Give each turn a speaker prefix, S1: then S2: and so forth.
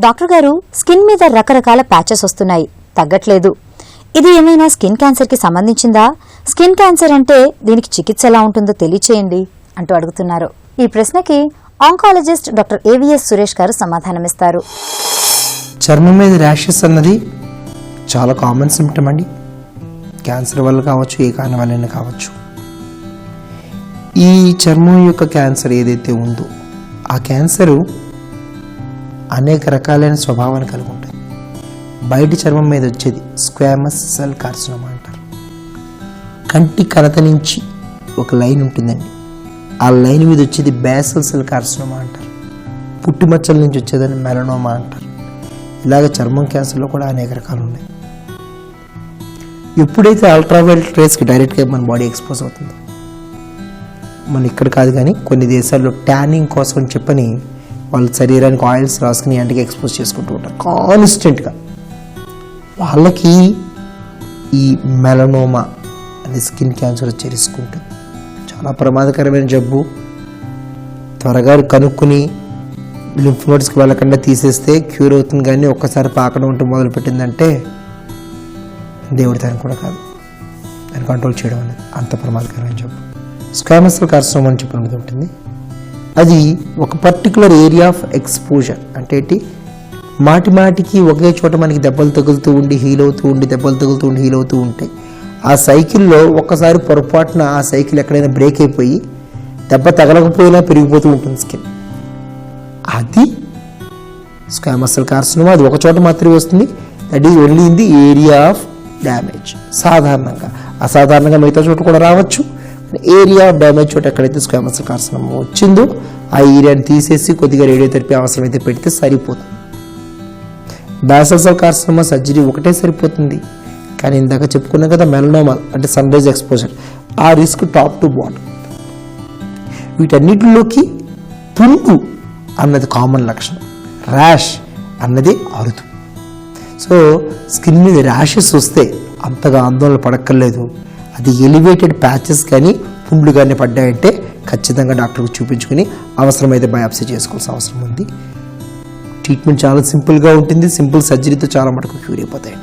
S1: Doctor గారు, skin మీద రకరకాల ప్యాచెస్ వస్తున్నాయి, తగ్గట్లేదు. ఇది ఏమైనా స్కిన్ క్యాన్సర్కి సంబంధించిందా? స్కిన్ క్యాన్సర్ అంటే దీనికి చికిత్స ఎలా ఉంటుందో తెలియచేయండి అంటూ అడుగుతున్నారు. ఈ ప్రశ్నకి ఆంకాలజిస్ట్ డాక్టర్ ఏవిఎస్ సురేష్ గారు సమాధానమిస్తారు.
S2: చర్మం మీద ర్యాషెస్ అన్నది చాలా కామన్ సిమ్టమ్ అండి. క్యాన్సర్ వల్ల కావచ్చు, ఏ కారణం వల్ల కావచ్చు. ఈ చర్మం యొక్క క్యాన్సర్ ఏదైతే ఉందో ఆ క్యాన్సరు అనేక రకాలైన స్వభావాన్ని కలిగి ఉంటుంది. బయటి చర్మం మీద వచ్చేది స్క్వామస్ సెల్ కార్సినోమా అంటారు. కంటి కణత నుంచి ఒక లైన్ ఉంటుందండి, ఆ లైన్ మీద వచ్చేది బేసల్ సెల్ కార్సినోమా అంటారు. పుట్టుమచ్చల నుంచి వచ్చేదని మెలనోమా అంటారు. ఇలాగ చర్మం క్యాన్సర్లో కూడా అనేక రకాలు ఉన్నాయి. ఎప్పుడైతే అల్ట్రావైలెట్ రేస్కి డైరెక్ట్గా మన బాడీ ఎక్స్పోజ్ అవుతుందో, మన ఇక్కడ కాదు కానీ కొన్ని దేశాల్లో ట్యానింగ్ కోసం చెప్పని వాళ్ళ శరీరానికి ఆయిల్స్ రాసుకుని ఎండకి ఎక్స్పోజ్ చేసుకుంటూ ఉంటారు కాన్స్టెంట్గా. వాళ్ళకి ఈ మెలనోమా అనే స్కిన్ క్యాన్సర్ వచ్చే రిస్క్ ఉంటుంది. చాలా ప్రమాదకరమైన జబ్బు. త్వరగా కనుక్కుని లింఫ్ నోడ్స్కి వెళ్ళకుండా తీసేస్తే క్యూర్ అవుతుంది. కానీ ఒక్కసారి పాకడం ఉంటూ మొదలుపెట్టిందంటే దేవుడి దాని కూడా కాదు, దాన్ని కంట్రోల్ చేయడం అనేది అంత ప్రమాదకరమైన జబ్బు. స్క్వామస్ సెల్ కార్సినోమా అని చెప్పినది ఉంటుంది. అది ఒక పర్టికులర్ ఏరియా ఆఫ్ ఎక్స్పోజర్ అంటే ఏంటి, మాటికి ఒకే చోట మనకి దెబ్బలు తగులుతూ ఉండి హీల్ అవుతూ ఉండి దెబ్బలు తగులుతూ ఉండి హీల్ అవుతూ ఉంటాయి. ఆ సైకిల్లో ఒక్కసారి పొరపాటున ఆ సైకిల్ ఎక్కడైనా బ్రేక్ అయిపోయి దెబ్బ తగలకపోయినా పెరిగిపోతూ ఉంటుంది స్కిన్. అది స్క్వామస్ సెల్ కార్సినోమా. అది ఒక చోట మాత్రమే వస్తుంది. That is only in the area of damage. సాధారణంగా, అసాధారణంగా మిగతా చోట కూడా రావచ్చు. ఏరియా ఆఫ్ డ్యామేజ్ చోట ఎక్కడైతే స్క్వామస్ సెల్ కార్సినోమా వచ్చిందో ఆ ఏరియాని తీసేసి కొద్దిగా రేడియోథెరపీ అవసరమైతే పెడితే సరిపోతుంది. బేసల్ సెల్ కార్సినోమా సర్జరీ ఒకటే సరిపోతుంది. కానీ ఇందాక చెప్పుకున్నాం కదా, మెలనోమా అంటే సన్ రైజ్ ఎక్స్పోజర్, ఆ రిస్క్ టాప్ టు బాటమ్. వీటన్నిటిలోకి పుండు అన్నది కామన్ లక్షణం, ర్యాష్ అన్నది అరుదు. సో స్కిన్ మీద ర్యాషెస్ వస్తే అంతగా ఆందోళన పడక్కర్లేదు. అది ఎలివేటెడ్ ప్యాచెస్ కానీ పుండ్లు కానీ పడ్డాయంటే ఖచ్చితంగా డాక్టర్కి చూపించుకుని అవసరమైతే బయాప్సీ చేసుకోవాల్సిన అవసరం ఉంది. ట్రీట్మెంట్ చాలా సింపుల్గా ఉంటుంది. సింపుల్ సర్జరీతో చాలా మటుకు క్యూర్ అయిపోతాయండి.